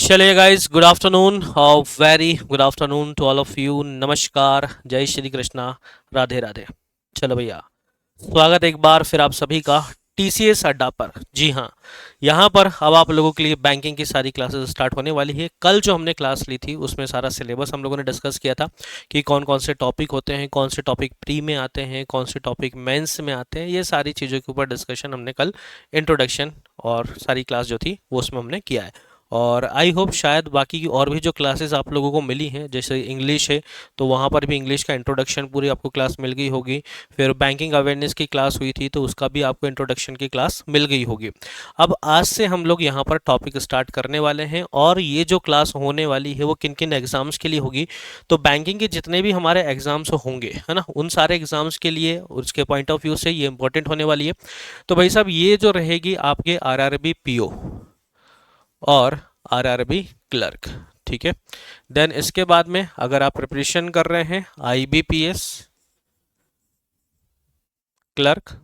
चलिए guys, good afternoon और very good afternoon to all of you. नमस्कार, जय श्री कृष्णा, राधे राधे। चलो भैया, स्वागत एक बार फिर आप सभी का टीसीएस अड्डा पर। जी हाँ, यहाँ पर अब आप लोगों के लिए बैंकिंग की सारी क्लासेस स्टार्ट होने वाली है। कल जो हमने क्लास ली थी उसमें सारा सिलेबस हम लोगों ने डिस्कस किया था कि कौन कौन से टॉपिक होते हैं, कौन से टॉपिक प्री में आते हैं, कौन से टॉपिक मेंस में आते हैं। ये सारी चीज़ों के ऊपर डिस्कशन हमने कल इंट्रोडक्शन और सारी क्लास जो थी वो उसमें हमने किया है। और आई होप शायद बाकी की और भी जो क्लासेस आप लोगों को मिली हैं, जैसे इंग्लिश है तो वहाँ पर भी इंग्लिश का इंट्रोडक्शन पूरी आपको क्लास मिल गई होगी। फिर बैंकिंग अवेयरनेस की क्लास हुई थी तो उसका भी आपको इंट्रोडक्शन की क्लास मिल गई होगी। अब आज से हम लोग यहाँ पर टॉपिक स्टार्ट करने वाले हैं और ये जो क्लास होने वाली है वो किन किन एग्जाम्स के लिए होगी। तो बैंकिंग के जितने भी हमारे एग्जाम्स होंगे, है ना, उन सारे एग्जाम्स के लिए उसके पॉइंट ऑफ व्यू से ये इंपॉर्टेंट होने वाली है। तो भाई साहब, ये जो रहेगी आपके आरआरबी पीओ और आरआरबी क्लर्क, ठीक है। देन इसके बाद में अगर आप प्रिपरेशन कर रहे हैं आईबीपीएस क्लर्क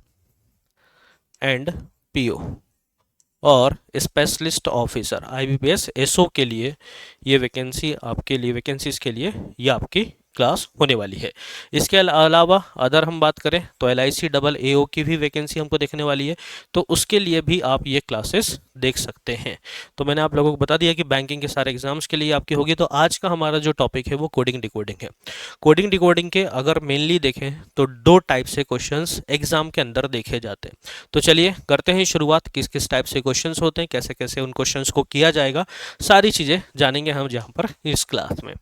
एंड पीओ और स्पेशलिस्ट ऑफिसर आईबीपीएस एसओ के लिए, ये वैकेंसी आपके लिए, वैकेंसीज के लिए ये आपकी क्लास होने वाली है। इसके अलावा अदर हम बात करें तो एलआईसी डबल एओ की भी वैकेंसी हमको देखने वाली है, तो उसके लिए भी आप ये क्लासेस देख सकते हैं। तो मैंने आप लोगों को बता दिया कि बैंकिंग के सारे एग्जाम्स के लिए आपकी होगी। तो आज का हमारा जो टॉपिक है वो कोडिंग डिकोडिंग है। कोडिंग डिकोडिंग के अगर मेनली देखें तो दो टाइप से क्वेश्चंस एग्जाम के अंदर देखे जाते हैं। तो चलिए करते हैं शुरुआत, किस किस टाइप से क्वेश्चंस होते हैं, कैसे कैसे उन क्वेश्चंस को किया जाएगा, सारी चीज़ें जानेंगे हम यहाँ पर इस क्लास में।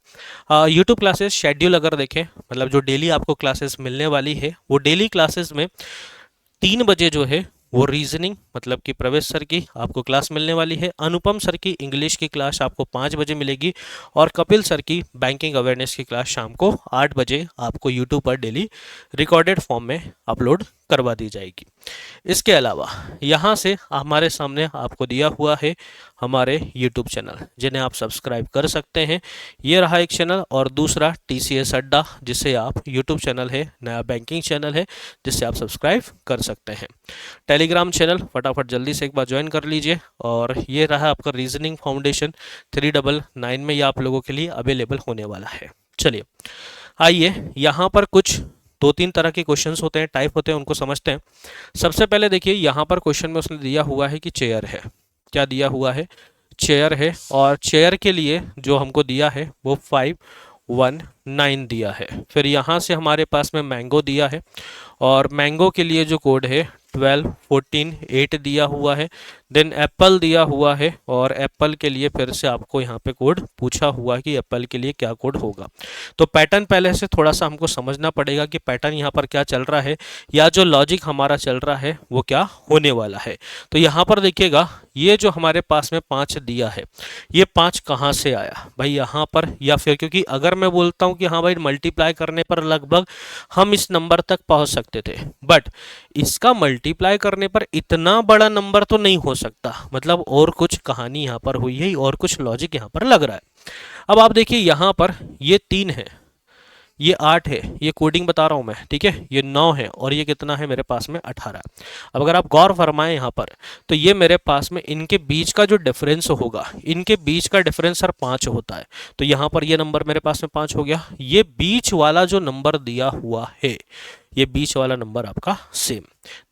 यूट्यूब क्लासेस शेड्यूल अगर देखें, मतलब जो डेली आपको क्लासेस मिलने वाली है, वो डेली क्लासेस में 3 बजे जो है वो रीजनिंग मतलब कि प्रवेश सर की आपको क्लास मिलने वाली है। अनुपम सर की इंग्लिश की क्लास आपको 5 बजे मिलेगी और कपिल सर की बैंकिंग अवेयरनेस की क्लास शाम को 8 बजे आपको यूट्यूब पर डेली रिकॉर्डेड फॉर्म में अपलोड करवा दी जाएगी। इसके अलावा यहाँ से हमारे सामने आपको दिया हुआ है हमारे YouTube चैनल, जिन्हें आप सब्सक्राइब कर सकते हैं। ये रहा एक चैनल, और दूसरा TCS अड्डा, जिसे आप YouTube चैनल है, नया बैंकिंग चैनल है, जिससे आप सब्सक्राइब कर सकते हैं। टेलीग्राम चैनल फटाफट जल्दी से एक बार ज्वाइन कर लीजिए। और ये रहा आपका रीजनिंग फाउंडेशन 399 में, ये आप लोगों के लिए अवेलेबल होने वाला है। चलिए आइए, यहाँ पर कुछ 2-3 तरह के क्वेश्चंस होते हैं, टाइप होते हैं, उनको समझते हैं। सबसे पहले देखिए, यहाँ पर क्वेश्चन में उसने दिया हुआ है कि चेयर है। क्या दिया हुआ है? चेयर है, और चेयर के लिए जो हमको दिया है वो 519 दिया है। फिर यहाँ से हमारे पास में मैंगो दिया है, और मैंगो के लिए जो कोड है 12 14 8 दिया हुआ है। देन एप्पल दिया हुआ है, और एप्पल के लिए फिर से आपको यहाँ पे कोड पूछा हुआ है कि एप्पल के लिए क्या कोड होगा। तो पैटर्न पहले से थोड़ा सा हमको समझना पड़ेगा कि पैटर्न यहाँ पर क्या चल रहा है, या जो लॉजिक हमारा चल रहा है वो क्या होने वाला है। तो यहाँ पर देखिएगा, ये जो हमारे पास में 5 दिया है, ये 5 कहाँ से आया भाई? यहाँ पर, या फिर क्योंकि अगर मैं बोलता हूँ कि हाँ भाई मल्टीप्लाई करने पर लगभग हम इस नंबर तक पहुँच सकते थे, बट इसका मल्टीप्लाई करने पर इतना बड़ा नंबर तो नहीं हो सकता। मतलब और कुछ कहानी यहाँ पर हुई है, और कुछ लॉजिक यहाँ पर लग रहा है। अब आप देखिए, यहाँ पर ये 3 है, ये 8 है, ये कोडिंग बता रहा हूँ मैं, ठीक है, ये 9 है, और ये कितना है मेरे पास में? 18। अब अगर आप गौर फरमाएं यहाँ पर, तो ये मेरे पास में इनके बीच का जो डिफरेंस होगा, इनके बीच का डिफरेंस सर 5 होता है। तो यहाँ पर ये नंबर मेरे पास में 5 हो गया। ये बीच वाला जो नंबर दिया हुआ है, ये बीच वाला नंबर आपका सेम।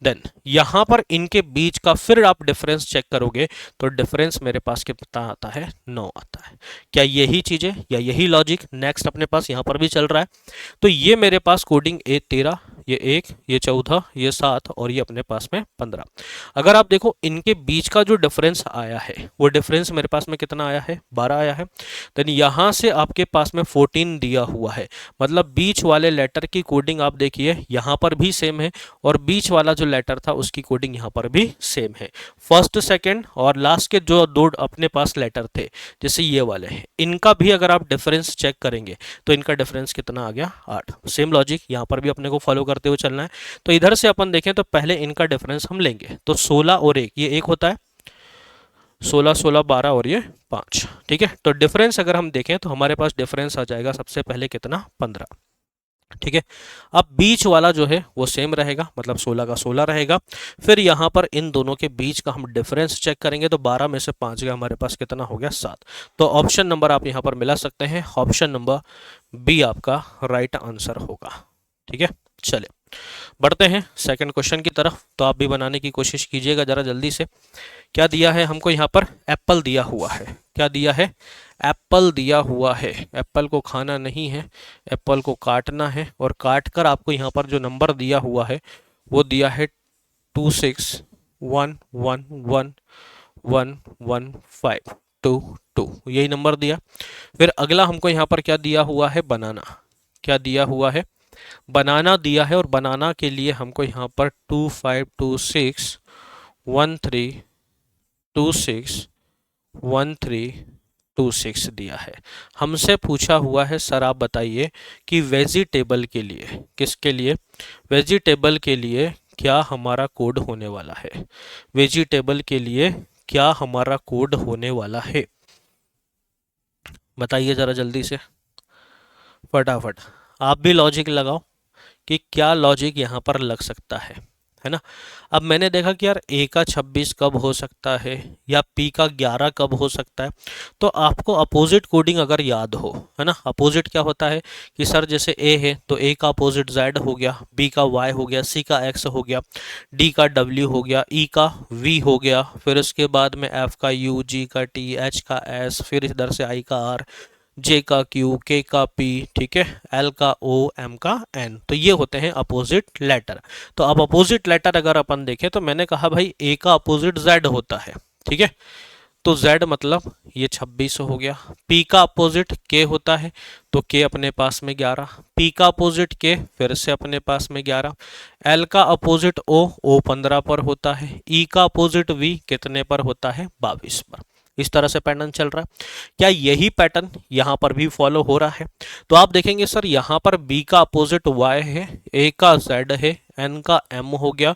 देन यहाँ पर इनके बीच का फिर आप डिफरेंस चेक करोगे तो डिफरेंस मेरे पास कितना आता है? 9 आता है। क्या यही चीज़ है या यही लॉजिक नेक्स्ट अपने पास यहाँ पर भी चल रहा है? तो ये मेरे पास कोडिंग A13, ये 1, ये 14, ये 7, और ये अपने पास में 15। अगर आप देखो, इनके बीच का जो डिफरेंस आया है वो डिफरेंस मेरे पास में कितना आया है? 12 आया है। देन यहाँ से आपके पास में 14 दिया हुआ है, मतलब बीच वाले लेटर की कोडिंग आप देखिए यहाँ पर भी सेम है, और बीच वाला जो लेटर था उसकी कोडिंग यहाँ पर भी सेम है। फर्स्ट, सेकंड और लास्ट के जो दो अपने पास लेटर थे, जैसे ये वाले हैं, इनका भी अगर आप डिफरेंस चेक करेंगे तो इनका डिफरेंस कितना आ गया? 8। सेम लॉजिक यहाँ पर भी अपने को फॉलो करते हुए चलना है। तो इधर से अपन देखें तो पहले इनका डिफरेंस हम लेंगे, तो 16 और 1, ये 1 होता है, 16 16 12 और ये 5, ठीक है। तो डिफरेंस अगर हम देखें तो हमारे पास डिफरेंस आ जाएगा सबसे पहले कितना? 15। ठीक है। अब बीच वाला जो है वो सेम रहेगा, मतलब 16 का 16 रहेगा। फिर यहाँ पर इन दोनों के बीच का हम डिफरेंस चेक करेंगे, तो 12 में से 5 गया, हमारे पास कितना हो गया 7। तो ऑप्शन नंबर आप यहाँ पर मिला सकते हैं, ऑप्शन नंबर बी आपका राइट आंसर होगा। ठीक है, चलिए बढ़ते हैं सेकंड क्वेश्चन की तरफ। तो आप भी बनाने की कोशिश कीजिएगा ज़रा जल्दी से। क्या दिया है हमको यहाँ पर? एप्पल दिया हुआ है। क्या दिया है? एप्पल दिया हुआ है। एप्पल को खाना नहीं है, एप्पल को काटना है, और काट कर आपको यहाँ पर जो नंबर दिया हुआ है वो दिया है 2611111522, यही नंबर दिया। फिर अगला हमको यहाँ पर क्या दिया हुआ है? बनाना। क्या दिया हुआ है? बनाना दिया है, और बनाना के लिए हमको यहाँ पर 25261326 दिया है। हमसे पूछा हुआ है सर आप बताइए कि वेजिटेबल के लिए, किसके लिए? वेजिटेबल के लिए क्या हमारा कोड होने वाला है? वेजिटेबल के लिए क्या हमारा कोड होने वाला है? बताइए ज़रा जल्दी से, फटाफट। आप भी लॉजिक लगाओ कि क्या लॉजिक यहाँ पर लग सकता है ना। अब मैंने देखा कि यार ए का 26 कब हो सकता है, या पी का 11 कब हो सकता है। तो आपको अपोजिट कोडिंग अगर याद हो, है ना, अपोजिट क्या होता है कि सर जैसे ए है तो ए का अपोजिट जेड हो गया, बी का वाई हो गया, सी का एक्स हो गया, डी का डब्ल्यू हो गया, ई का वी हो गया, फिर उसके बाद में एफ का यू, जी का टी, एच का एस, फिर इधर से आई का आर, जे का क्यू, के का पी, ठीक है, एल का ओ, एम का एन। तो ये होते हैं अपोजिट लेटर। तो अब अपोजिट लेटर अगर अपन देखें तो मैंने कहा भाई ए का अपोजिट जेड होता है, ठीक है, तो z मतलब ये 26 हो गया। p का अपोजिट k होता है, तो k अपने पास में 11। p का अपोजिट k फिर से अपने पास में 11। l का अपोजिट o 15 पर होता है। e का अपोजिट v कितने पर होता है? 22 पर। इस तरह से पैटर्न चल रहा है। क्या यही पैटर्न यहाँ पर भी फॉलो हो रहा है? तो आप देखेंगे सर यहाँ पर b का अपोजिट y है, a का z है, n का m हो गया,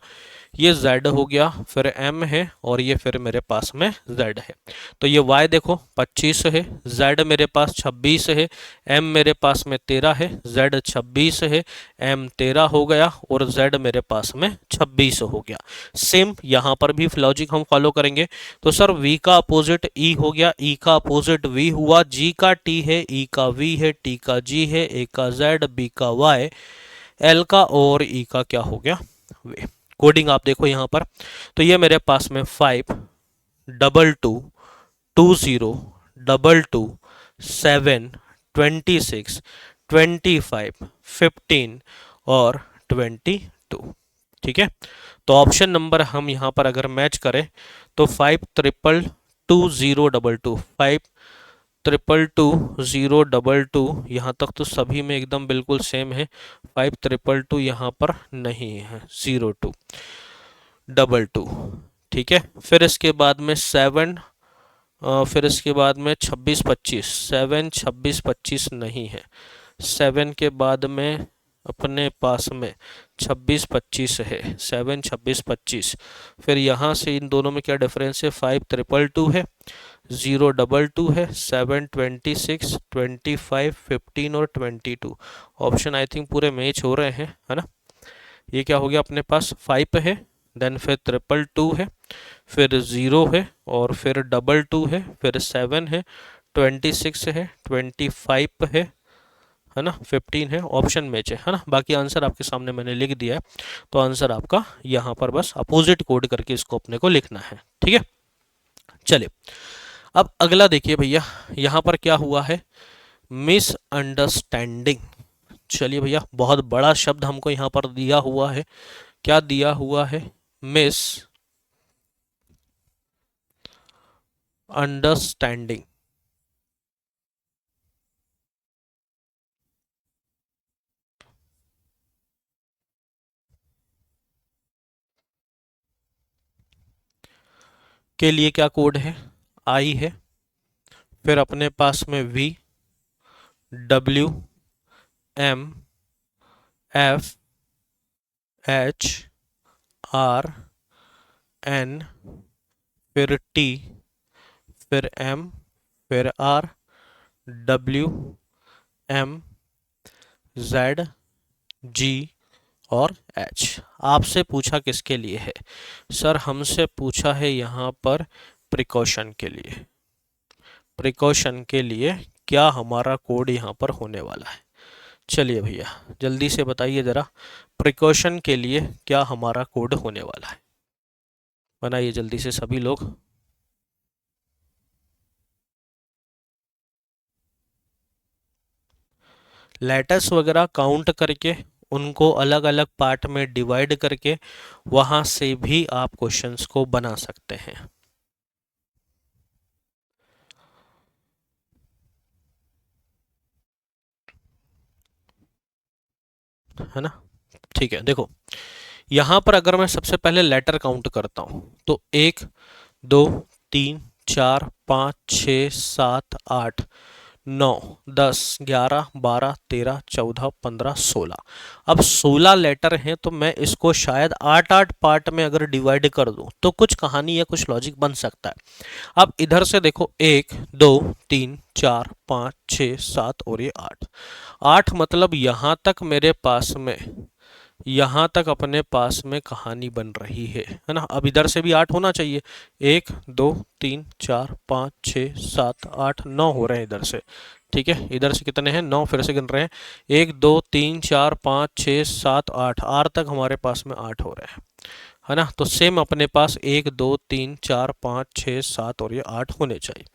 ये z हो गया, फिर m है, और ये फिर मेरे पास में z है। तो ये y देखो 25 है, z मेरे पास 26 है, m मेरे पास में 13 है, z 26 है, m 13 हो गया, और z मेरे पास में 26 हो गया। सेम यहाँ पर भी लॉजिक हम फॉलो करेंगे। तो सर v का अपोजिट e हो गया, e का अपोजिट v हुआ, g का t है, e का v है, t का g है, a का z, b का y, l का और e का क्या हो गया? वे। कोडिंग आप देखो यहाँ पर, तो ये मेरे पास में 5 22 20 7 26 25 15 और 22। ठीक है, तो ऑप्शन नंबर हम यहाँ पर अगर मैच करें तो 5 2 2 0 2 2 5 2 2 0 2 2, यहाँ तक तो सभी में एकदम बिल्कुल सेम है। 5 2 2 यहाँ पर नहीं है, 0 2 2 2। ठीक है, फिर इसके बाद में 7, फिर इसके बाद में 26 25, 7 26 25 नहीं है। 7 के बाद में अपने पास में 26 25 है, 7 26 25। फिर यहाँ से इन दोनों में क्या डिफरेंस है? 5 2 2 2 है, 0 2 2 है, 7 26 25 15 और 22। ऑप्शन आई थिंक पूरे मैच हो रहे हैं, है ना। ये क्या हो गया अपने पास? 5 है, देन फिर 2 2 है, फिर 0 है, और फिर 2 2 है, फिर 7 है, 26 है, 25 है ना, 15 है। ऑप्शन मैच है ना। बाकी आंसर आपके सामने मैंने लिख दिया है। तो आंसर आपका यहाँ पर बस अपोजिट कोड करके इसको अपने को लिखना है। ठीक है, चलिए अब अगला देखिए भैया, यहाँ पर क्या हुआ है? मिसअंडरस्टैंडिंग। चलिए भैया, बहुत बड़ा शब्द हमको यहाँ पर दिया हुआ है। क्या दिया हुआ है? Miss understanding. के लिए क्या कोड है? आई है, फिर अपने पास में V, W, M, F, H, R, N, फिर टी, फिर एम, फिर R, W, M, Z, G और एच। आपसे पूछा किसके लिए है सर? हमसे पूछा है यहाँ पर प्रिकॉशन के लिए। प्रिकॉशन के लिए क्या हमारा कोड यहाँ पर होने वाला है? चलिए भैया जल्दी से बताइए ज़रा, प्रिकॉशन के लिए क्या हमारा कोड होने वाला है? बनाइए जल्दी से सभी लोग। लेटर्स वगैरह काउंट करके उनको अलग अलग पार्ट में डिवाइड करके वहाँ से भी आप क्वेश्चंस को बना सकते हैं, है ना? ठीक है, देखो यहाँ पर अगर मैं सबसे पहले लेटर काउंट करता हूँ तो 1 2 3 4 5 6 7 8 9 10 11 12 13 14 15 16। अब 16 लेटर हैं तो मैं इसको शायद 8-8 पार्ट में अगर डिवाइड कर दूं तो कुछ कहानी या कुछ लॉजिक बन सकता है। अब इधर से देखो 1 2 3 4 5 6 7 और ये 8। 8 मतलब यहाँ तक अपने पास में कहानी बन रही है ना? अब इधर से भी 8 होना चाहिए। 1 2 3 4 5 6 7 8 9 हो रहे हैं इधर से। ठीक है, इधर से कितने हैं? 9 फिर से गिन रहे हैं। 1 2 3 4 5 6 7 8, आर तक हमारे पास में 8 हो रहे हैं, है ना? तो सेम अपने पास 1 2 3 4 5 6 7 और ये 8 होने चाहिए।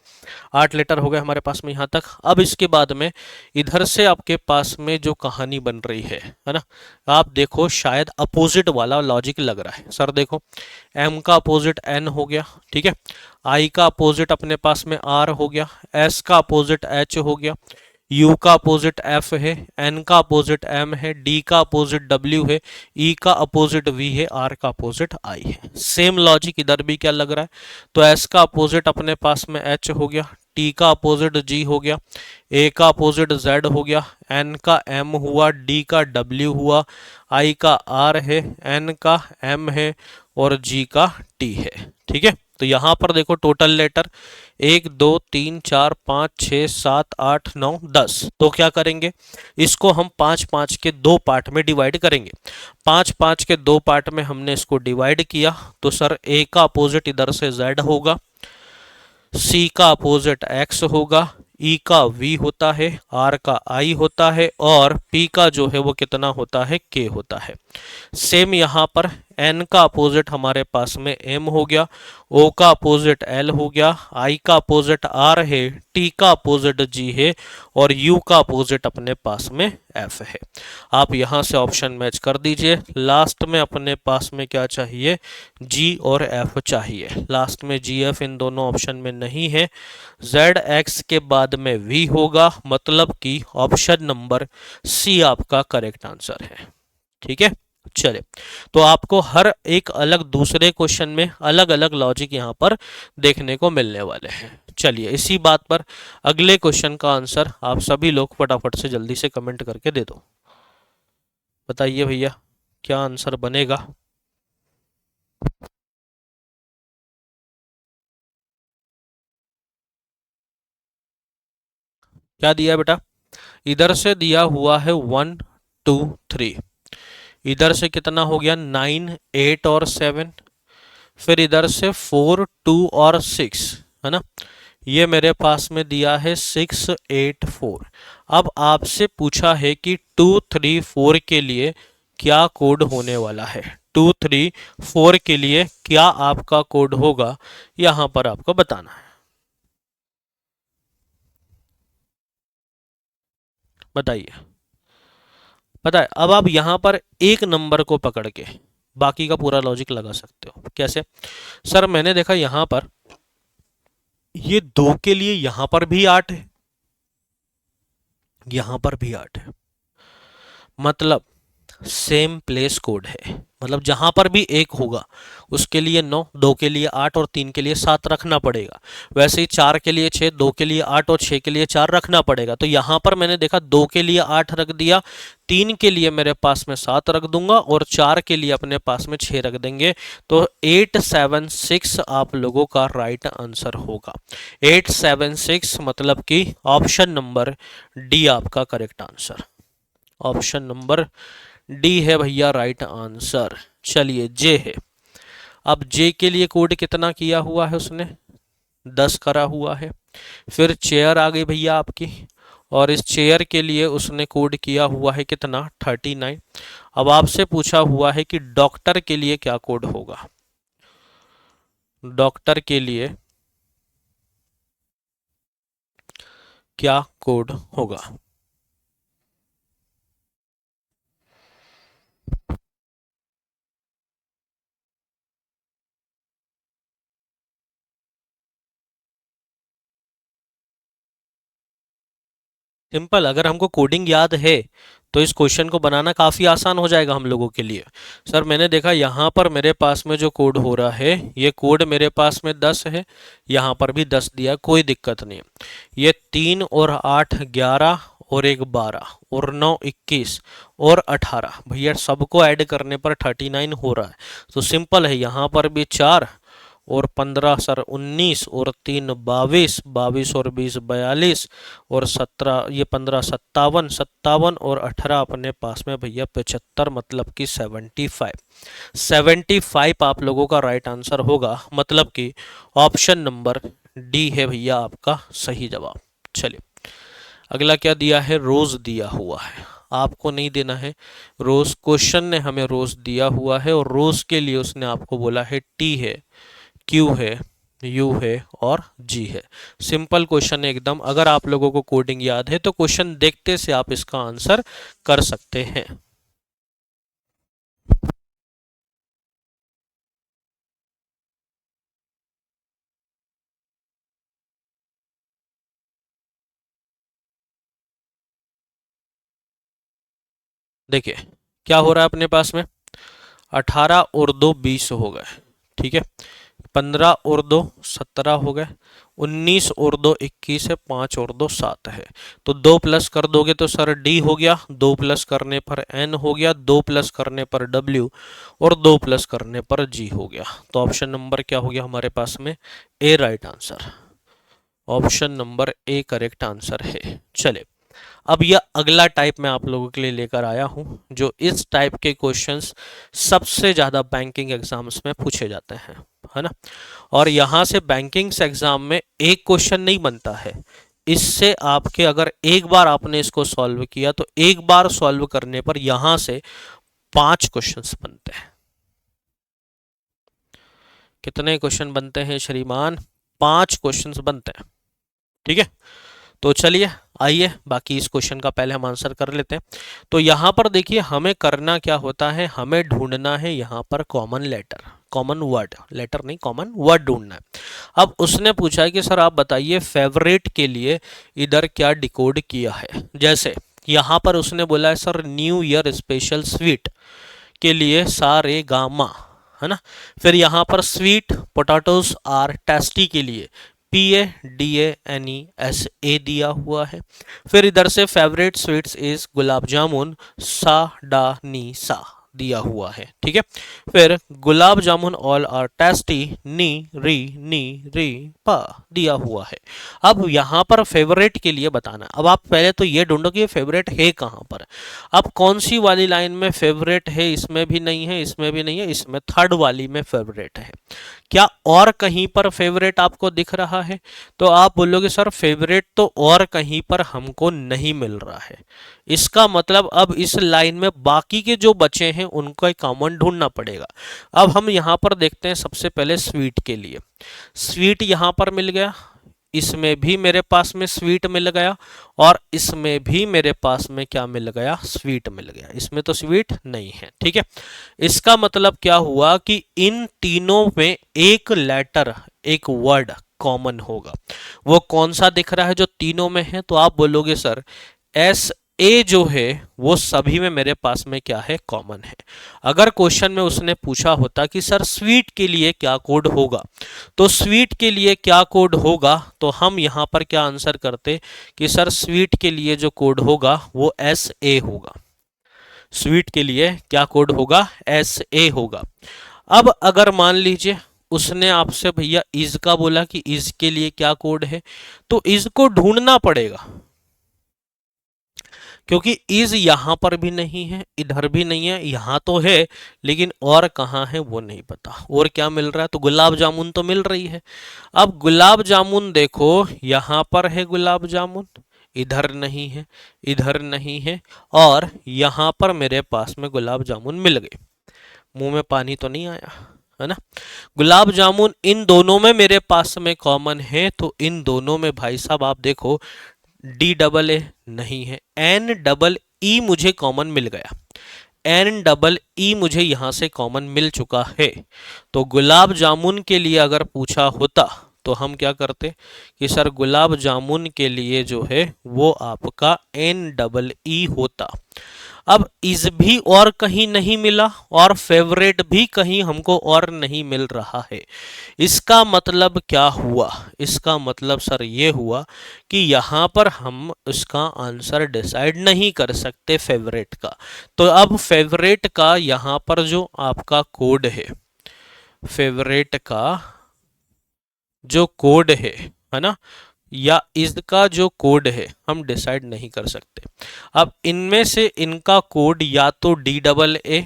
8 लेटर हो गए हमारे पास में यहाँ तक। अब इसके बाद में इधर से आपके पास में जो कहानी बन रही है ना? आप देखो शायद अपोजिट वाला लॉजिक लग रहा है। सर देखो m का अपोजिट n हो गया, ठीक है, i का अपोजिट अपने पास में r हो गया, s का अपोजिट h हो गया, U का अपोजिट F है, N का अपोजिट M है, D का अपोजिट W है, E का अपोजिट V है, R का अपोजिट I है। सेम लॉजिक इधर भी क्या लग रहा है? तो S का अपोजिट अपने पास में H हो गया, T का अपोजिट G हो गया, A का अपोजिट Z हो गया, N का M हुआ, D का W हुआ, I का R है, N का M है और G का T है। ठीक है, तो यहाँ पर देखो टोटल लेटर 1 2 3 4 5 6 7 8 9 10। तो क्या करेंगे, इसको हम 5-5 के 2 पार्ट में डिवाइड करेंगे। 5-5 के 2 पार्ट में हमने इसको डिवाइड किया तो सर A का अपोजिट इधर से Z होगा, C का अपोजिट X होगा, E का V होता है, R का I होता है और P का जो है वो कितना होता है? K होता है। सेम यहाँ पर N का अपोजिट हमारे पास में M हो गया, O का अपोजिट L हो गया, I का अपोजिट R है, T का अपोजिट G है और U का अपोजिट अपने पास में F है। आप यहाँ से ऑप्शन मैच कर दीजिए। लास्ट में अपने पास में क्या चाहिए? G और F चाहिए। लास्ट में G F इन दोनों ऑप्शन में नहीं है। Z X के बाद में V होगा, मतलब कि ऑप्शन नंबर C आपका करेक्ट आंसर है। ठीक है, चले तो आपको हर एक अलग दूसरे क्वेश्चन में अलग अलग लॉजिक यहाँ पर देखने को मिलने वाले हैं। चलिए इसी बात पर अगले क्वेश्चन का आंसर आप सभी लोग फटाफट से जल्दी से कमेंट करके दे दो। बताइए भैया क्या आंसर बनेगा? क्या दिया है बेटा? इधर से दिया हुआ है 1 2 3, इधर से कितना हो गया? 9 8 और 7, फिर इधर से 4 2 और 6, है ना? ये मेरे पास में दिया है 6 8 4। अब आपसे पूछा है कि 2 3 4 के लिए क्या कोड होने वाला है। 2 3 4 के लिए क्या आपका कोड होगा, यहाँ पर आपको बताना है। बताइए। पता है, अब आप यहाँ पर एक नंबर को पकड़ के बाकी का पूरा लॉजिक लगा सकते हो। कैसे? सर मैंने देखा यहाँ पर ये 2 के लिए यहाँ पर भी 8 है, यहाँ पर भी 8 है, मतलब सेम प्लेस कोड है। मतलब जहां पर भी एक होगा उसके लिए 9, 2 के लिए 8 और 3 के लिए 7 रखना पड़ेगा। वैसे ही 4 के लिए 6, 2 के लिए 8 और 6 के लिए 4 रखना पड़ेगा। तो यहां पर मैंने देखा 2 के लिए 8 रख दिया, 3 के लिए मेरे पास में 7 रख दूंगा और 4 के लिए अपने पास में 6 रख देंगे। तो 876 आप लोगों का राइट आंसर होगा। 876 मतलब कि ऑप्शन नंबर डी आपका correct answer. Option number D है भैया राइट आंसर। चलिए जे है। अब जे के लिए कोड कितना किया हुआ है उसने, 10 करा हुआ है। फिर चेयर आ गई भैया आपकी, और इस चेयर के लिए उसने कोड किया हुआ है कितना, 39। अब आपसे पूछा हुआ है कि डॉक्टर के लिए क्या कोड होगा। डॉक्टर के लिए क्या कोड होगा। सिंपल, अगर हमको कोडिंग याद है तो इस क्वेश्चन को बनाना काफ़ी आसान हो जाएगा हम लोगों के लिए। सर मैंने देखा यहाँ पर मेरे पास में जो कोड हो रहा है, ये कोड मेरे पास में 10 है, यहाँ पर भी 10 दिया, कोई दिक्कत नहीं। ये 3 और 8 11 और एक 12 और 9 21 और 18, भैया सबको ऐड करने पर 39 हो रहा है। तो सिंपल है, यहाँ पर भी 4 और 15 सर 19 और 3 22, 22 और 20 42 और 17 ये 15 57, 57 और 18 अपने पास में भैया 75, मतलब कि 75 आप लोगों का राइट आंसर होगा। मतलब कि ऑप्शन नंबर डी है भैया आपका सही जवाब। चलिए अगला क्या दिया है, रोज दिया हुआ है, आपको नहीं देना है रोज। क्वेश्चन ने हमें रोज दिया हुआ है और रोज के लिए उसने आपको बोला है टी है, क्यू है, यू है और जी है। सिंपल क्वेश्चन है एकदम। अगर आप लोगों को कोडिंग याद है तो क्वेश्चन देखते से आप इसका आंसर कर सकते हैं। देखिए क्या हो रहा है अपने पास में, 18 और 2 20 हो गए, ठीक है। 15 और 2 17 हो गए, 19 और 2 21 है, 5 और 2 7 है। तो 2 प्लस कर दोगे तो सर डी हो गया, 2 प्लस करने पर एन हो गया, 2 प्लस करने पर डब्ल्यू और 2 प्लस करने पर जी हो गया। तो ऑप्शन नंबर क्या हो गया हमारे पास में, a right answer. Option number A correct answer है। चले अब यह अगला टाइप मैं आप लोगों के लिए लेकर आया हूं, जो इस टाइप के क्वेश्चंस सबसे ज़्यादा बैंकिंग एग्जाम्स में पूछे जाते हैं, है ना। और यहाँ से बैंकिंग एग्जाम में एक क्वेश्चन नहीं बनता है, इससे आपके अगर एक बार आपने इसको सॉल्व किया तो एक बार सॉल्व करने पर यहाँ से 5 क्वेश्चंस बनते हैं। कितने क्वेश्चन बनते हैं श्रीमान, 5 क्वेश्चंस बनते हैं, ठीक है। तो चलिए आइए बाकी इस क्वेश्चन का पहले हम आंसर कर लेते हैं। तो यहाँ पर देखिए हमें करना क्या होता है, हमें ढूंढना है यहाँ पर common letter, common word, letter नहीं कॉमन वर्ड ढूंढना है। अब उसने पूछा है कि सर आप बताइए फेवरेट के लिए इधर क्या डिकोड किया है। जैसे यहाँ पर उसने बोला है sir new year special sweet के लिए सारे गामा, है ना। फिर यहाँ पर स्वीट पोटैटोज आर टेस्टी के लिए PADANESA दिया हुआ है। फिर इधर से favourite sweets is gulab jamun सा डा नी सा दिया हुआ है, ठीक है। फिर gulab jamun all are tasty नी नी री पा दिया हुआ है। अब यहाँ पर फेवरेट के लिए बताना, अब आप पहले तो ये ढूंढो कि ये फेवरेट है कहाँ पर। अब कौन सी वाली लाइन में फेवरेट है, इसमें भी नहीं है, इसमें भी नहीं है, इसमें थर्ड वाली में फेवरेट है। क्या और कहीं पर फेवरेट आपको दिख रहा है, तो आप बोलोगे सर फेवरेट तो और कहीं पर हमको नहीं मिल रहा है। इसका मतलब अब इस लाइन में बाकी के जो बचे हैं उनको एक कॉमन ढूंढना पड़ेगा। अब हम यहाँ पर देखते हैं सबसे पहले स्वीट के लिए, स्वीट यहाँ पर मिल गया, इसमें भी मेरे पास में स्वीट मिल गया और इसमें भी मेरे पास में क्या मिल गया, स्वीट मिल गया। इसमें तो स्वीट नहीं है, ठीक है। इसका मतलब क्या हुआ कि इन तीनों में एक लेटर, एक वर्ड कॉमन होगा। वो कौन सा दिख रहा है जो तीनों में है, तो आप बोलोगे सर एस ए जो है वो सभी में मेरे पास में क्या है, कॉमन है। अगर क्वेश्चन में उसने पूछा होता कि सर स्वीट के लिए क्या कोड होगा, तो स्वीट के लिए क्या कोड होगा, तो हम यहाँ पर क्या आंसर करते कि सर स्वीट के लिए जो कोड होगा वो SA होगा। स्वीट के लिए क्या कोड होगा, SA होगा। अब अगर मान लीजिए उसने आपसे भैया इज का बोला कि इज के लिए क्या कोड है, तो इज को ढूंढना पड़ेगा, क्योंकि इज यहां पर भी नहीं है, इधर भी नहीं है, यहां तो है लेकिन और कहाँ है वो नहीं पता। और क्या मिल रहा है, तो गुलाब जामुन तो मिल रही है। अब गुलाब जामुन देखो, यहां पर है गुलाब जामुन, इधर नहीं है, इधर नहीं है, और यहां पर मेरे पास में गुलाब जामुन मिल गए। मुंह में पानी तो नहीं आया, है ना। गुलाब जामुन इन दोनों में मेरे पास में कॉमन है, तो इन दोनों में भाई साहब आप देखो, डी डबल ए नहीं है, एन डबल ई मुझे कॉमन मिल गया, एन डबल ई मुझे यहां से कॉमन मिल चुका है। तो गुलाब जामुन के लिए अगर पूछा होता तो हम क्या करते कि सर गुलाब जामुन के लिए जो है वो आपका एन डबल ई होता। अब इज भी और कहीं नहीं मिला, और फेवरेट भी कहीं हमको और नहीं मिल रहा है। इसका मतलब क्या हुआ, इसका मतलब सर ये हुआ कि यहाँ पर हम इसका आंसर डिसाइड नहीं कर सकते फेवरेट का। तो अब फेवरेट का यहाँ पर जो आपका कोड फेवरेट का जो कोड है ना, या इसका जो कोड है हम डिसाइड नहीं कर सकते। अब इनमें से इनका कोड या तो डी डबल ए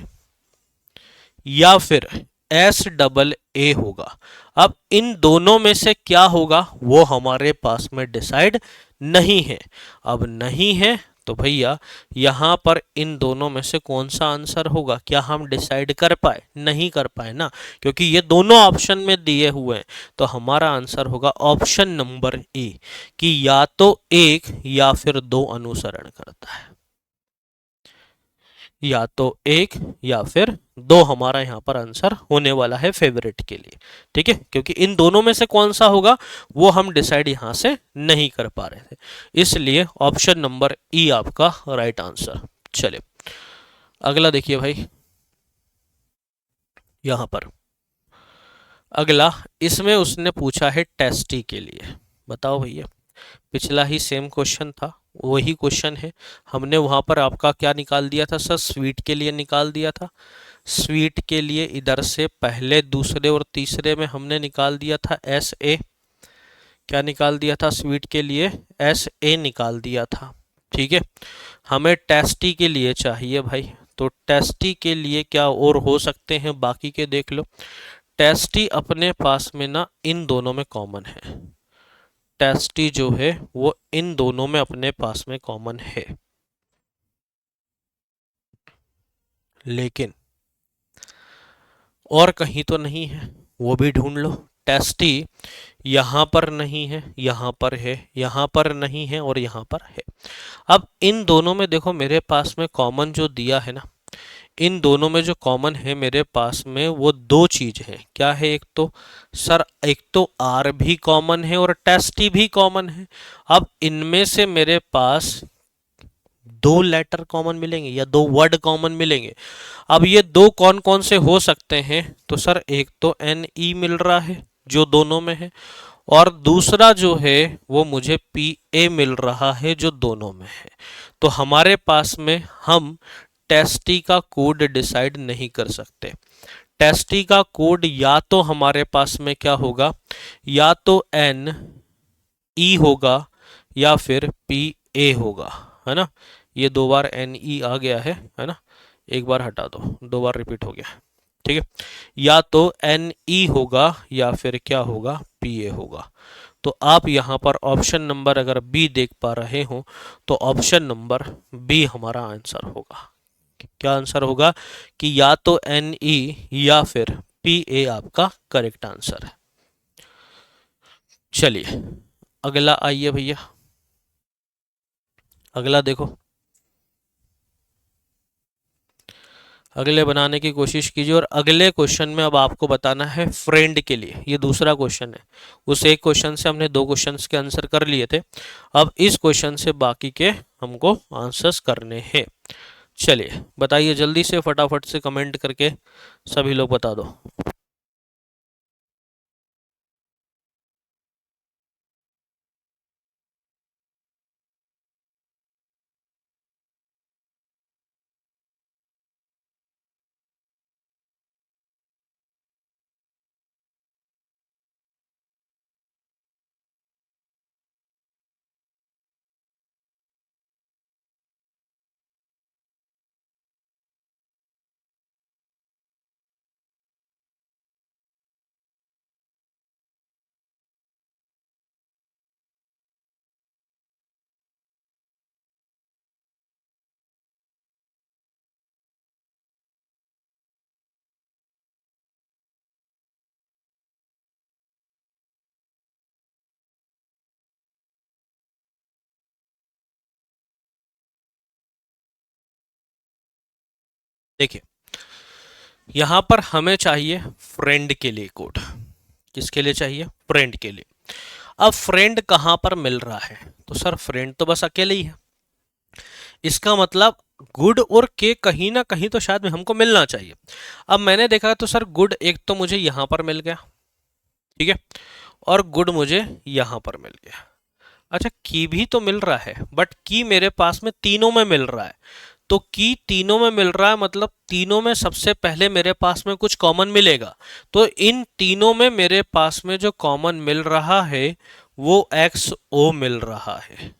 या फिर एस डबल ए होगा। अब इन दोनों में से क्या होगा वो हमारे पास में डिसाइड नहीं है। अब नहीं है तो भैया यहां पर इन दोनों में से कौन सा आंसर होगा, क्या हम डिसाइड कर पाए, नहीं कर पाए ना, क्योंकि ये दोनों ऑप्शन में दिए हुए हैं। तो हमारा आंसर होगा ऑप्शन नंबर ए, कि या तो एक या फिर दो अनुसरण करता है, या तो एक या फिर दो हमारा यहाँ पर आंसर होने वाला है फेवरेट के लिए। ठीक है, क्योंकि इन दोनों में से कौन सा होगा वो हम डिसाइड यहाँ से नहीं कर पा रहे थे, इसलिए ऑप्शन नंबर ई आपका राइट आंसर। चलिए अगला देखिए भाई, यहाँ पर अगला, इसमें उसने पूछा है टेस्टी के लिए। बताओ भैया, पिछला ही सेम क्वेश्चन था, वही क्वेश्चन है। हमने वहां पर आपका क्या निकाल दिया था सर, स्वीट के लिए निकाल दिया था। स्वीट के लिए इधर से पहले दूसरे और तीसरे में हमने निकाल दिया था एस ए। क्या निकाल दिया था स्वीट के लिए, एस ए निकाल दिया था। ठीक है, हमें टेस्टी के लिए चाहिए भाई, तो टेस्टी के लिए क्या और हो सकते हैं, बाकी के देख लो। टेस्टी अपने पास में ना इन दोनों में कॉमन है, टेस्टी जो है वो इन दोनों में अपने पास में कॉमन है, लेकिन और कहीं तो नहीं है, वो भी ढूंढ लो। टेस्टी यहाँ पर नहीं है, यहाँ पर है, यहाँ पर नहीं है, और यहाँ पर है। अब इन दोनों में देखो मेरे पास में कॉमन जो दिया है ना, इन दोनों में जो कॉमन है मेरे पास में वो दो चीज है। क्या है, एक तो सर, एक तो आर भी कॉमन है और टेस्टी भी कॉमन है। अब इनमें से मेरे पास दो लेटर कॉमन मिलेंगे या दो वर्ड कॉमन मिलेंगे। अब ये दो कौन कौन से हो सकते हैं, तो सर एक तो एन ई मिल रहा है जो दोनों में है, और दूसरा जो है वो मुझे पी ए मिल रहा है जो दोनों में है। तो हमारे पास में हम टेस्टी का कोड डिसाइड नहीं कर सकते। टेस्टी का कोड या तो हमारे पास में क्या होगा, या तो एन ई होगा या फिर पी ए होगा, है ना। ये दो बार एन ई आ गया है ना, एक बार हटा दो, दो बार रिपीट हो गया। ठीक है, या तो एन ई होगा या फिर क्या होगा, पी ए होगा। तो आप यहाँ पर ऑप्शन नंबर अगर बी देख पा रहे हो तो ऑप्शन नंबर बी हमारा आंसर होगा। क्या आंसर होगा कि या तो एन ई या फिर पी ए आपका करेक्ट आंसर है। चलिए अगला आइए भैया, अगला देखो, अगले बनाने की कोशिश कीजिए। और अगले क्वेश्चन में अब आपको बताना है फ्रेंड के लिए, ये दूसरा क्वेश्चन है। उस एक क्वेश्चन से हमने दो क्वेश्चंस के आंसर कर लिए थे, अब इस क्वेश्चन से बाकी के हमको आंसर्स करने हैं। चलिए बताइए जल्दी से, फटाफट से कमेंट करके सभी लोग बता दो। देखिए यहां पर हमें चाहिए फ्रेंड के लिए कोड। किसके लिए चाहिए? फ्रेंड के लिए। अब फ्रेंड कहां पर मिल रहा है? तो सर फ्रेंड तो बस अकेले ही है, इसका मतलब गुड और के कहीं ना कहीं तो शायद हमको मिलना चाहिए। अब मैंने देखा तो सर गुड एक तो मुझे यहां पर मिल गया, ठीक है, और गुड मुझे यहां पर मिल गया। अच्छा की भी तो मिल रहा है, बट की मेरे पास में तीनों में मिल रहा है। तो की तीनों में मिल रहा है मतलब तीनों में सबसे पहले मेरे पास में कुछ कॉमन मिलेगा। तो इन तीनों में मेरे पास में जो कॉमन मिल रहा है वो एक्स ओ मिल रहा है।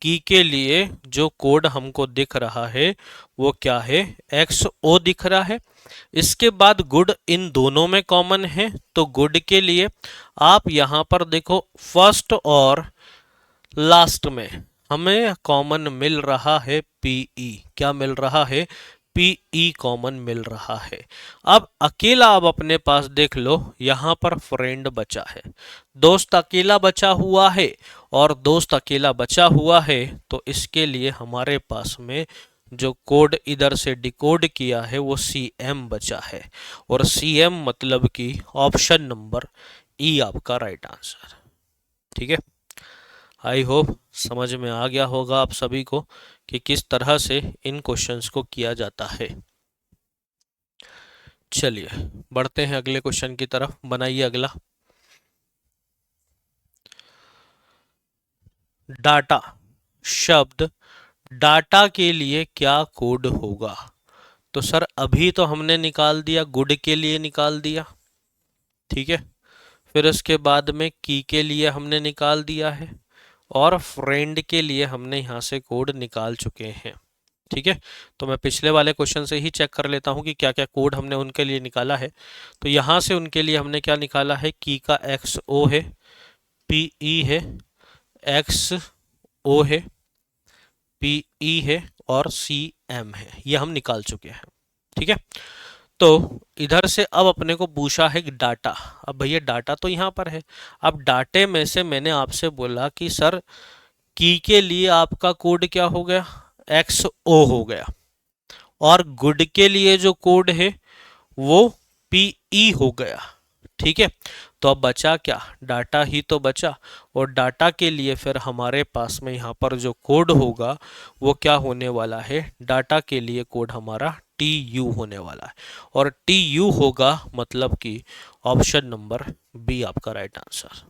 की के लिए जो कोड हमको दिख रहा है वो क्या है? एक्स ओ दिख रहा है। इसके बाद गुड इन दोनों में कॉमन है, तो गुड के लिए आप यहां पर देखो फर्स्ट और लास्ट में हमें कॉमन मिल रहा है पीई। क्या मिल रहा है? पीई कॉमन मिल रहा है। अब अकेला अब अपने पास देख लो, यहां पर फ्रेंड बचा है, दोस्त अकेला बचा हुआ है, और दोस्त अकेला बचा हुआ है तो इसके लिए हमारे पास में जो कोड इधर से डिकोड किया है वो सी एम बचा है, और सी एम मतलब कि ऑप्शन नंबर ई आपका राइट आंसर। ठीक है, आई होप समझ में आ गया होगा आप सभी को कि किस तरह से इन क्वेश्चंस को किया जाता है। चलिए बढ़ते हैं अगले क्वेश्चन की तरफ। बनाइए अगला। डाटा शब्द डाटा के लिए क्या कोड होगा? तो सर अभी तो हमने निकाल दिया, गुड के लिए निकाल दिया, ठीक है, फिर उसके बाद में की के लिए हमने निकाल दिया है, और फ्रेंड के लिए हमने यहाँ से कोड निकाल चुके हैं। ठीक है, तो मैं पिछले वाले क्वेश्चन से ही चेक कर लेता हूँ कि क्या क्या कोड हमने उनके लिए निकाला है। तो यहाँ से उनके लिए हमने क्या निकाला है? की का एक्स ओ है, पी ई है, एक्स ओ है, पी ई है, और सी एम है, ये हम निकाल चुके हैं। ठीक है, तो इधर से अब अपने को पूछा है डाटा। अब भैया डाटा तो यहाँ पर है, अब डाटे में से मैंने आपसे बोला कि सर की के लिए आपका कोड क्या हो गया? एक्स ओ हो गया, और गुड के लिए जो कोड है वो पीई हो गया। ठीक है, तो अब बचा क्या? डाटा ही तो बचा, और डाटा के लिए फिर हमारे पास में यहाँ पर जो कोड होगा वो क्या होने वाला है? डाटा के लिए कोड हमारा टी यू होने वाला है, और टी यू होगा मतलब कि ऑप्शन नंबर बी आपका राइट आंसर।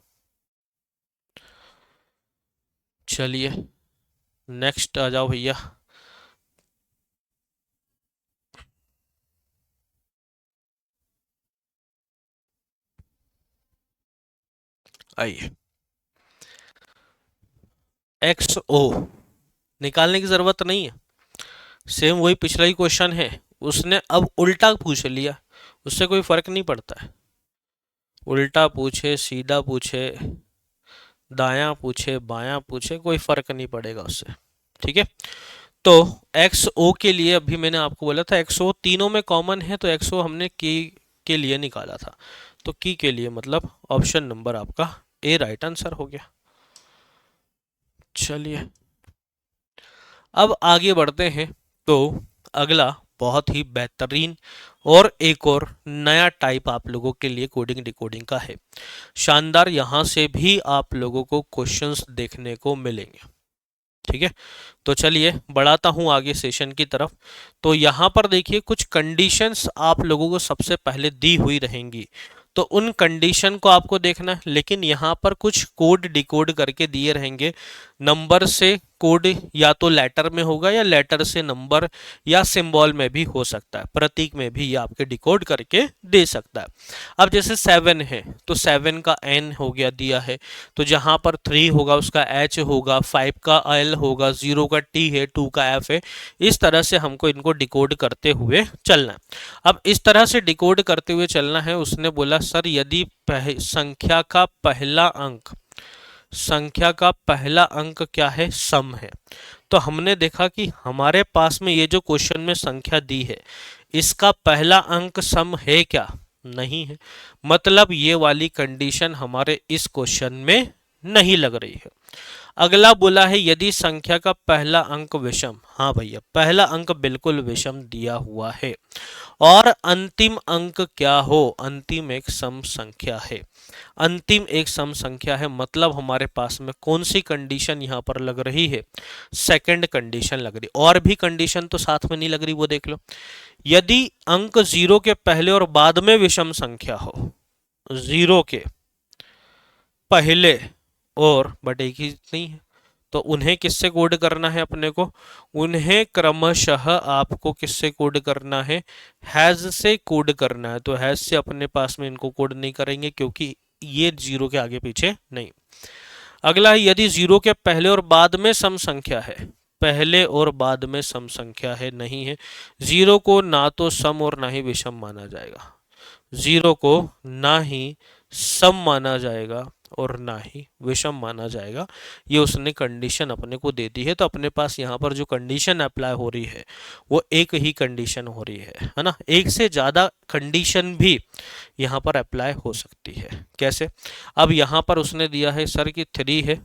चलिए नेक्स्ट आ जाओ भैया। आइए, एक्स ओ निकालने की जरूरत नहीं है, सेम वही पिछला ही क्वेश्चन है, उसने अब उल्टा पूछ लिया, उससे कोई फर्क नहीं पड़ता है। उल्टा पूछे, सीधा पूछे, दायां पूछे, बायां पूछे, कोई फर्क नहीं पड़ेगा उससे। ठीक है, तो एक्स ओ के लिए अभी मैंने आपको बोला था एक्स ओ तीनों में कॉमन है, तो एक्स ओ हमने की के लिए निकाला था, तो की के लिए मतलब ऑप्शन नंबर आपका ए राइट आंसर हो गया। चलिए अब आगे बढ़ते हैं। तो अगला बहुत ही बेहतरीन और एक और नया टाइप आप लोगों के लिए कोडिंग डिकोडिंग का है। शानदार, यहाँ से भी आप लोगों को क्वेश्चंस देखने को मिलेंगे। ठीक है, तो चलिए बढ़ाता हूँ आगे सेशन की तरफ। तो यहाँ पर देखिए कुछ कंडीशंस आप लोगों को सबसे पहले दी हुई रहेंगी, तो उन कंडीशन को आपको देखना है, लेकिन यहाँ पर कुछ कोड डिकोड करके दिए रहेंगे। नंबर से कोड या तो लेटर में होगा, या लेटर से नंबर, या सिंबल में भी हो सकता है, प्रतीक में भी ये आपके डिकोड करके दे सकता है। अब जैसे 7 है तो 7 का एन हो गया दिया है, तो जहां पर 3 होगा उसका एच होगा, 5 का एल होगा, 0 का टी है, 2 का एफ है। इस तरह से हमको इनको डिकोड करते हुए चलना है। अब इस तरह से डिकोड करते हुए चलना है। उसने बोला सर यदि संख्या का पहला अंक क्या है? सम है। तो हमने देखा कि हमारे पास में ये जो क्वेश्चन में संख्या दी है इसका पहला अंक सम है क्या? नहीं है, मतलब ये वाली कंडीशन हमारे इस क्वेश्चन में नहीं लग रही है। अगला बोला है यदि संख्या का पहला अंक विषम, हाँ भैया पहला अंक बिल्कुल विषम दिया हुआ है और अंतिम अंक क्या हो, अंतिम एक सम संख्या है, अंतिम एक सम संख्या है, मतलब हमारे पास में कौन सी कंडीशन यहाँ पर लग रही है, सेकंड कंडीशन लग रही, और भी कंडीशन तो साथ में नहीं लग रही, वो देख लो। यदि अंक जीरो के पहले और बाद में विषम संख्या हो, जीरो के पहले और बट एक ही नहीं है, तो उन्हें किससे कोड करना है अपने को, उन्हें क्रमशः आपको किससे कोड करना है, हैज से कोड करना है। तो हैज से अपने पास में इनको कोड नहीं करेंगे क्योंकि ये जीरो के आगे पीछे नहीं। अगला है यदि जीरो के पहले और बाद में सम संख्या है, पहले और बाद में सम संख्या है, नहीं है, जीरो को ना तो सम और ना ही विषम माना जाएगा, जीरो को ना ही सम माना जाएगा और ना ही विषम माना जाएगा, ये उसने कंडीशन अपने को दे दी है। तो अपने पास यहाँ पर जो कंडीशन अप्लाई हो रही है वो एक ही कंडीशन हो रही है ना, एक से ज़्यादा कंडीशन भी यहाँ पर अप्लाई हो सकती है। कैसे, अब यहाँ पर उसने दिया है सर कि 3 है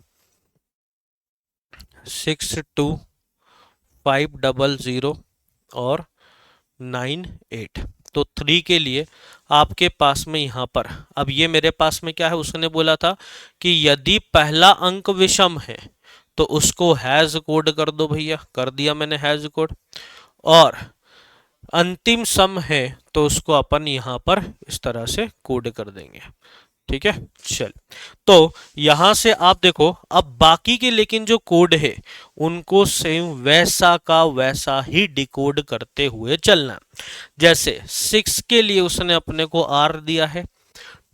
62500 और 98, तो 3 के लिए आपके पास में यहाँ पर, अब ये मेरे पास में क्या है, उसने बोला था कि यदि पहला अंक विषम है तो उसको हैज कोड कर दो भैया, कर दिया मैंने हैज कोड, और अंतिम सम है तो उसको अपन यहाँ पर इस तरह से कोड कर देंगे। ठीक है, चल तो यहां से आप देखो, अब बाकी के लेकिन जो कोड है उनको सेम वैसा का वैसा ही डिकोड करते हुए चलना। जैसे 6 के लिए उसने अपने को R दिया है,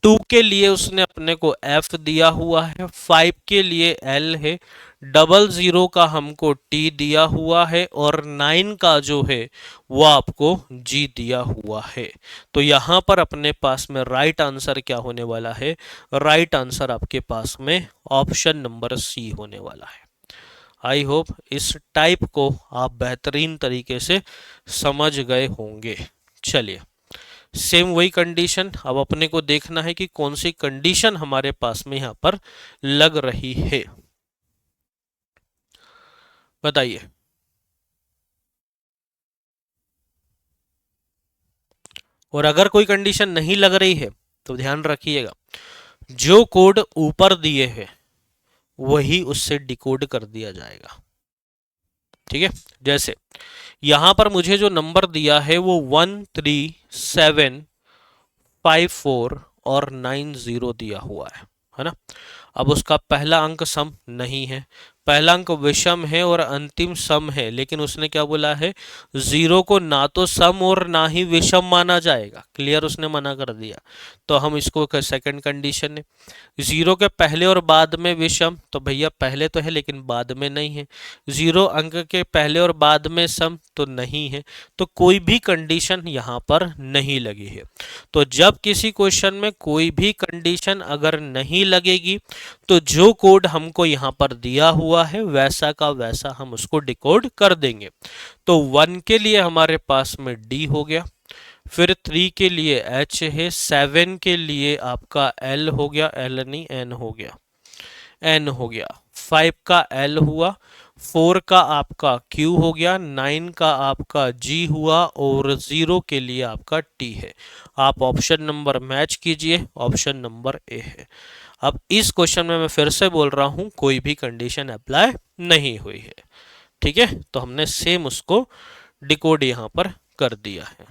2 के लिए उसने अपने को F दिया हुआ है, 5 के लिए L है, 00 का हमको T दिया हुआ है और 9 का जो है वो आपको G दिया हुआ है। तो यहाँ पर अपने पास में राइट आंसर क्या होने वाला है, राइट आंसर आपके पास में ऑप्शन नंबर C होने वाला है। आई होप इस टाइप को आप बेहतरीन तरीके से समझ गए होंगे। चलिए सेम वही कंडीशन, अब अपने को देखना है कि कौन सी कंडीशन हमारे पास में यहां पर लग रही है, बताइए। और अगर कोई कंडीशन नहीं लग रही है तो ध्यान रखिएगा, जो कोड ऊपर दिए हैं वही उससे डिकोड कर दिया जाएगा। ठीक है, जैसे यहां पर मुझे जो नंबर दिया है वो 13754 और 90 दिया हुआ है ना। अब उसका पहला अंक सम नहीं है, पहला अंक विषम है और अंतिम सम है, लेकिन उसने क्या बोला है, जीरो को ना तो सम और ना ही विषम माना जाएगा, क्लियर उसने मना कर दिया। तो हम इसको सेकंड कंडीशन है, जीरो के पहले और बाद में विषम, तो भैया पहले तो है लेकिन बाद में नहीं है, जीरो अंक के पहले और बाद में सम तो नहीं है, तो कोई भी कंडीशन यहाँ पर नहीं लगी है। तो जब किसी क्वेश्चन में कोई भी कंडीशन अगर नहीं लगेगी तो जो कोड हमको यहाँ पर दिया हुआ है वैसा का वैसा हम उसको डिकोड कर देंगे। तो 1 के लिए हमारे पास में D हो गया, फिर 3 के लिए H है, 7 के लिए आपका L हो गया, L नहीं N हो गया, N हो गया, 5 का L हुआ, 4 का आपका Q हो गया, 9 का आपका G हुआ और 0 के लिए आपका T है। आप ऑप्शन नंबर मैच कीजिए, ऑप्शन नंबर ए है। अब इस क्वेश्चन में मैं फिर से बोल रहा हूं कोई भी कंडीशन अप्लाई नहीं हुई है। ठीक है, तो हमने सेम उसको डिकोड यहां पर कर दिया है।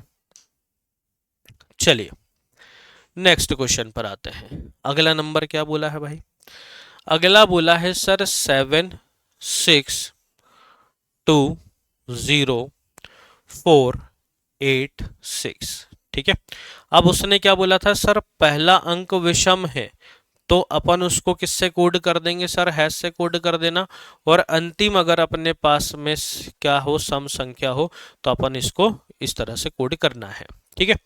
चलिए नेक्स्ट क्वेश्चन पर आते हैं। अगला नंबर क्या बोला है भाई, अगला बोला है सर 7620486। ठीक है, अब उसने क्या बोला था सर, पहला अंक विषम है तो अपन उसको किससे कोड कर देंगे सर, हैश से कोड कर देना, और अंतिम अगर अपने पास में क्या हो, सम संख्या हो, तो अपन इसको इस तरह से कोड करना है। ठीक है,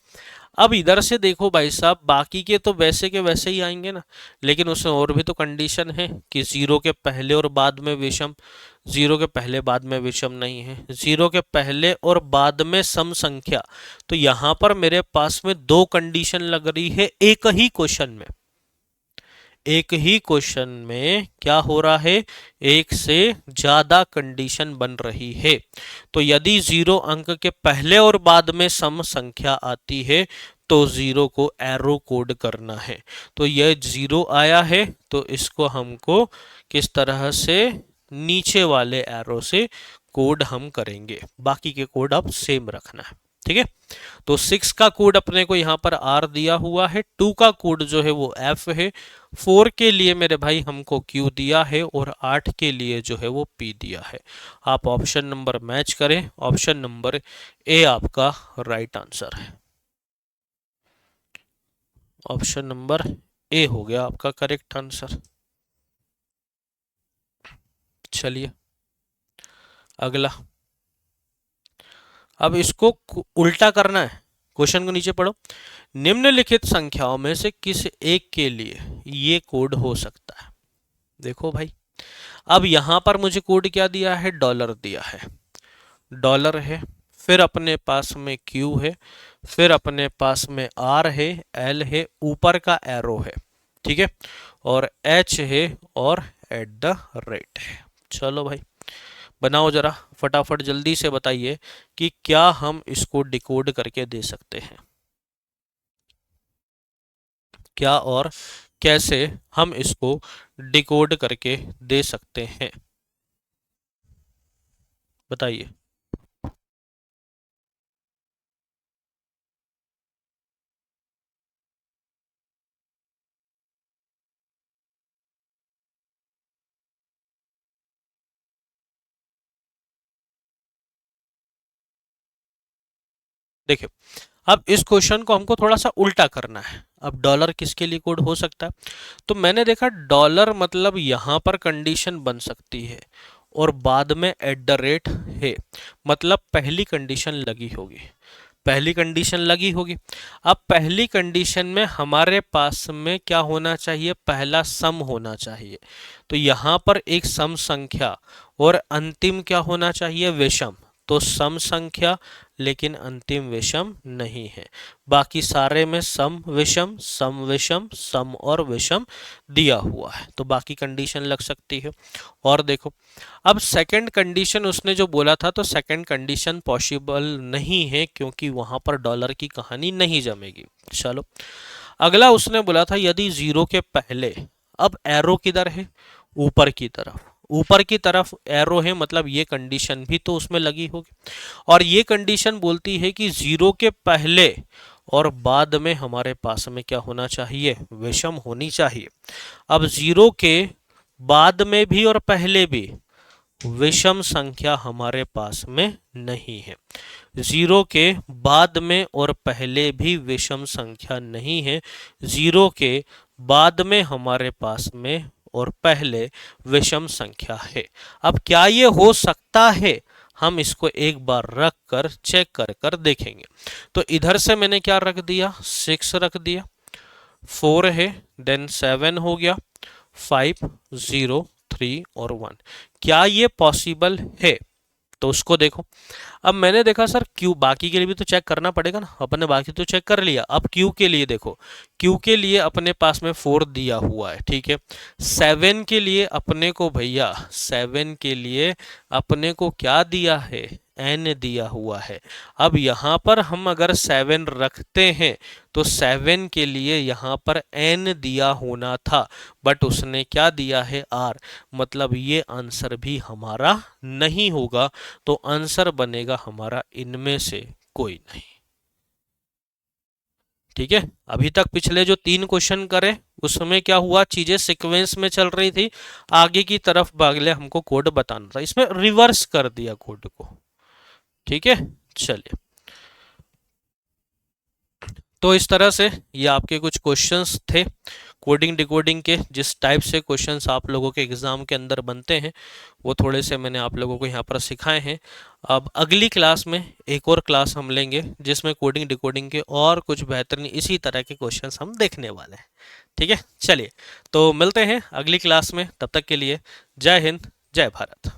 अब इधर से देखो भाई साहब, बाकी के तो वैसे के वैसे ही आएंगे ना, लेकिन उसमें और भी तो कंडीशन है कि जीरो के पहले और बाद में विषम, जीरो के पहले बाद में विषम नहीं है, जीरो के पहले और बाद में सम संख्या, तो यहां पर मेरे पास में दो कंडीशन लग रही है एक ही क्वेश्चन में, एक ही क्वेश्चन में क्या हो रहा है, एक से ज्यादा कंडीशन बन रही है। तो यदि 0 अंक के पहले और बाद में सम संख्या आती है तो 0 को एरो कोड करना है। तो यह 0 आया है तो इसको हमको किस तरह से, नीचे वाले एरो से कोड हम करेंगे, बाकी के कोड अब सेम रखना है। ठीक है, तो 6 का कोड अपने को यहाँ पर R दिया हुआ है, 2 का कोड जो है वो F है, 4 के लिए मेरे भाई हमको Q दिया है और 8 के लिए जो है वो P दिया है। आप ऑप्शन नंबर मैच करें, ऑप्शन नंबर ए आपका राइट आंसर है। ऑप्शन नंबर ए हो गया आपका करेक्ट आंसर। चलिए अगला, अब इसको उल्टा करना है। क्वेश्चन को नीचे पढ़ो, निम्नलिखित संख्याओं में से किस एक के लिए ये कोड हो सकता है। देखो भाई, अब यहां पर मुझे कोड क्या दिया है, डॉलर दिया है, डॉलर है, फिर अपने पास में Q है, फिर अपने पास में R है, L है, ऊपर का एरो है, ठीक है, और H है और एट द रेट है। चलो भाई बनाओ जरा फटाफट, जल्दी से बताइए कि क्या हम इसको डिकोड करके दे सकते हैं, क्या और कैसे हम इसको डिकोड करके दे सकते हैं, बताइए। देखिए, अब इस क्वेश्चन को हमको थोड़ा सा उल्टा करना है। अब डॉलर किसके लिए कोड हो सकता है, तो मैंने देखा डॉलर मतलब यहां पर कंडीशन बन सकती है और बाद में एट द रेट है, मतलब पहली कंडीशन लगी होगी, पहली कंडीशन लगी होगी। अब पहली कंडीशन में हमारे पास में क्या होना चाहिए, पहला सम होना चाहिए, तो यहां पर एक सम संख्या और अंतिम क्या होना चाहिए, विषम। तो सम संख्या लेकिन अंतिम विषम नहीं है, बाकी सारे में सम विषम सम विषम सम और विषम दिया हुआ है, तो बाकी कंडीशन लग सकती है। और देखो, अब सेकंड कंडीशन उसने जो बोला था, तो सेकंड कंडीशन पॉसिबल नहीं है क्योंकि वहां पर डॉलर की कहानी नहीं जमेगी। चलो अगला, उसने बोला था यदि 0 के पहले, अब एरो किधर है, ऊपर की तरफ, ऊपर की तरफ एरो है, मतलब ये कंडीशन भी तो उसमें लगी होगी, और ये कंडीशन बोलती है कि 0 के पहले और बाद में हमारे पास में क्या होना चाहिए, विषम होनी चाहिए। अब 0 के बाद में भी और पहले भी विषम संख्या हमारे पास में नहीं है, 0 के बाद में और पहले भी विषम संख्या नहीं है, 0 के बाद में हमारे पास में और पहले विषम संख्या है। अब क्या ये हो सकता है, हम इसको एक बार रख कर चेक कर कर देखेंगे। तो इधर से मैंने क्या रख दिया, 6 रख दिया, 4 है, देन 7 हो गया, 5 0 3 और 1। क्या ये पॉसिबल है, तो उसको देखो। अब मैंने देखा सर क्यू, बाकी के लिए भी तो चेक करना पड़ेगा ना, अपने बाकी तो चेक कर लिया, अब क्यू के लिए देखो, क्यू के लिए अपने पास में 4 दिया हुआ है, ठीक है, 7 के लिए अपने को भैया, 7 के लिए अपने को क्या दिया है, एन दिया हुआ है। अब यहाँ पर हम अगर 7 रखते हैं तो 7 के लिए यहाँ पर एन दिया होना था, बट उसने क्या दिया है, आर, मतलब ये आंसर भी हमारा नहीं होगा, तो आंसर बनेगा हमारा इनमें से कोई नहीं। ठीक है, अभी तक पिछले जो 3 क्वेश्चन करे उसमें क्या हुआ, चीजें सीक्वेंस में चल रही थी, आगे की तरफ भागले हमको कोड बताना था, इसमें रिवर्स कर दिया कोड को। ठीक है, चलिए, तो इस तरह से ये आपके कुछ क्वेश्चंस थे कोडिंग डिकोडिंग के, जिस टाइप से क्वेश्चंस आप लोगों के एग्जाम के अंदर बनते हैं वो थोड़े से मैंने आप लोगों को यहाँ पर सिखाए हैं। अब अगली क्लास में एक और क्लास हम लेंगे जिसमें कोडिंग डिकोडिंग के और कुछ बेहतरीन इसी तरह के क्वेश्चंस हम देखने वाले हैं। ठीक है, चलिए तो मिलते हैं अगली क्लास में, तब तक के लिए जय हिंद जय भारत।